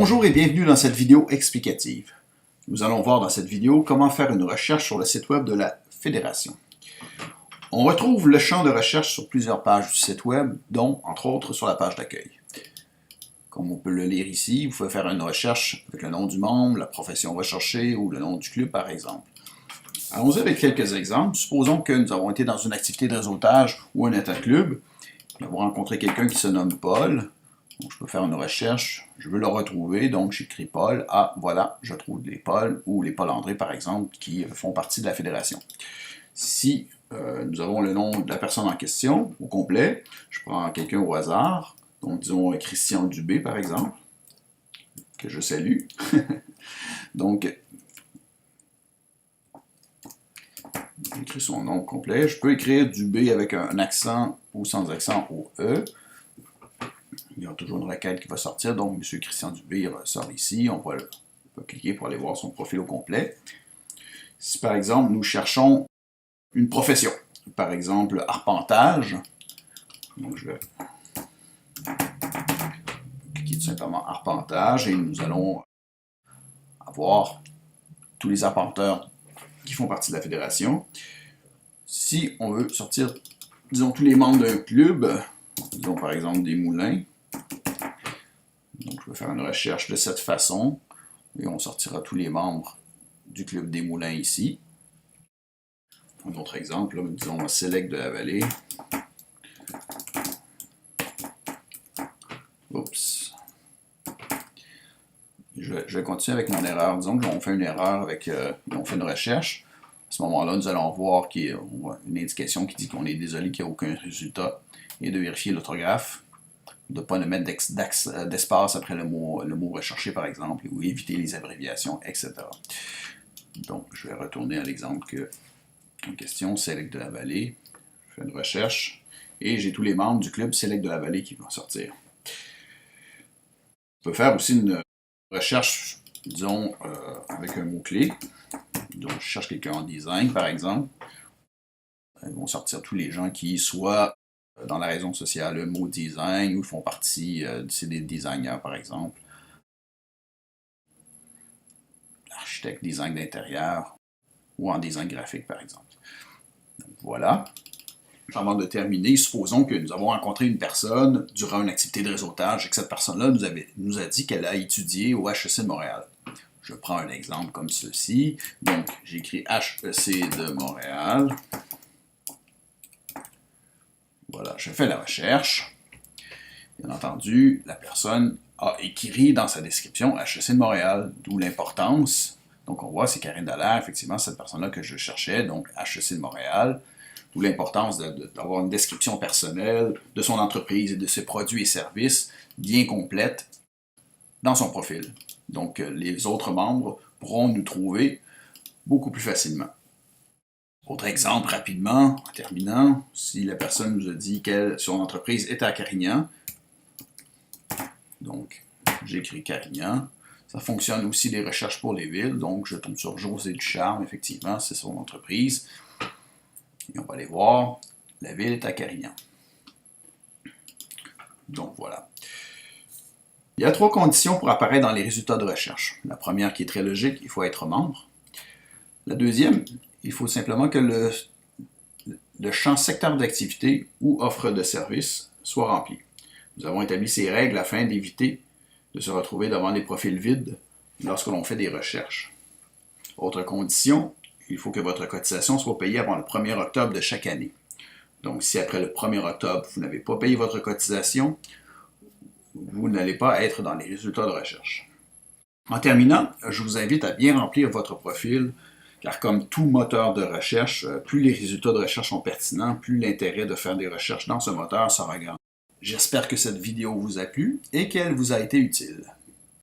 Bonjour et bienvenue dans cette vidéo explicative. Nous allons voir dans cette vidéo comment faire une recherche sur le site web de la Fédération. On retrouve le champ de recherche sur plusieurs pages du site web, dont, entre autres, sur la page d'accueil. Comme on peut le lire ici, vous pouvez faire une recherche avec le nom du membre, la profession recherchée ou le nom du club, par exemple. Allons-y avec quelques exemples. Supposons que nous avons été dans une activité de réseautage ou un interclub. Nous avons rencontré quelqu'un qui se nomme Paul. Donc, je peux faire une recherche, je veux le retrouver, donc j'écris Paul. Ah, voilà, je trouve les Paul ou les Paul André, par exemple, qui font partie de la fédération. Si nous avons le nom de la personne en question, au complet, je prends quelqu'un au hasard, donc disons Christian Dubé, par exemple, que je salue. Donc, j'écris son nom complet. Je peux écrire Dubé avec un accent ou sans accent au E. Il y a toujours une requête qui va sortir, donc M. Christian Dubé sort ici, on peut cliquer pour aller voir son profil au complet. Si par exemple nous cherchons une profession, par exemple arpentage, donc je vais cliquer tout simplement arpentage et nous allons avoir tous les arpenteurs qui font partie de la fédération. Si on veut sortir, disons, tous les membres d'un club, disons par exemple des moulins, donc je vais faire une recherche de cette façon et on sortira tous les membres du club des moulins ici. Un autre exemple, là, disons Select de la Vallée. Oups. Je vais continuer avec mon erreur. Disons qu'on fait une erreur avec, on fait une recherche. À ce moment-là, nous allons voir qu'il y a une indication qui dit qu'on est désolé qu'il n'y a aucun résultat et de vérifier l'orthographe. De ne pas le mettre d'espace après le mot recherché, par exemple, ou éviter les abréviations, etc. Donc, je vais retourner à l'exemple en question, Select de la Vallée. Je fais une recherche, et j'ai tous les membres du club Select de la Vallée qui vont sortir. On peut faire aussi une recherche, disons, avec un mot-clé. Donc, je cherche quelqu'un en design, par exemple. Ils vont sortir tous les gens qui soient dans la raison sociale, le mot design, ou font partie, c'est des designers par exemple. Architecte, design d'intérieur, ou en design graphique par exemple. Donc, voilà. Avant de terminer, supposons que nous avons rencontré une personne durant une activité de réseautage et que cette personne-là nous a dit qu'elle a étudié au HEC de Montréal. Je prends un exemple comme ceci. Donc, j'écris HEC de Montréal. Voilà, je fais la recherche. Bien entendu, la personne a écrit dans sa description HEC de Montréal, d'où l'importance. Donc on voit, c'est Karine Dallaire, effectivement, cette personne-là que je cherchais, donc HEC de Montréal, d'où l'importance d'avoir une description personnelle de son entreprise et de ses produits et services bien complète dans son profil. Donc les autres membres pourront nous trouver beaucoup plus facilement. Autre exemple, rapidement, en terminant, si la personne nous a dit que son entreprise est à Carignan, donc j'écris Carignan, ça fonctionne aussi les recherches pour les villes, donc je tombe sur José Ducharme, effectivement, c'est son entreprise, et on va aller voir, la ville est à Carignan. Donc voilà. Il y a 3 conditions pour apparaître dans les résultats de recherche. La première qui est très logique, il faut être membre. La deuxième, il faut simplement que le champ secteur d'activité ou offre de service soit rempli. Nous avons établi ces règles afin d'éviter de se retrouver devant des profils vides lorsque l'on fait des recherches. Autre condition, il faut que votre cotisation soit payée avant le 1er octobre de chaque année. Donc, si après le 1er octobre, vous n'avez pas payé votre cotisation, vous n'allez pas être dans les résultats de recherche. En terminant, je vous invite à bien remplir votre profil, car comme tout moteur de recherche, plus les résultats de recherche sont pertinents, plus l'intérêt de faire des recherches dans ce moteur sera grand. J'espère que cette vidéo vous a plu et qu'elle vous a été utile.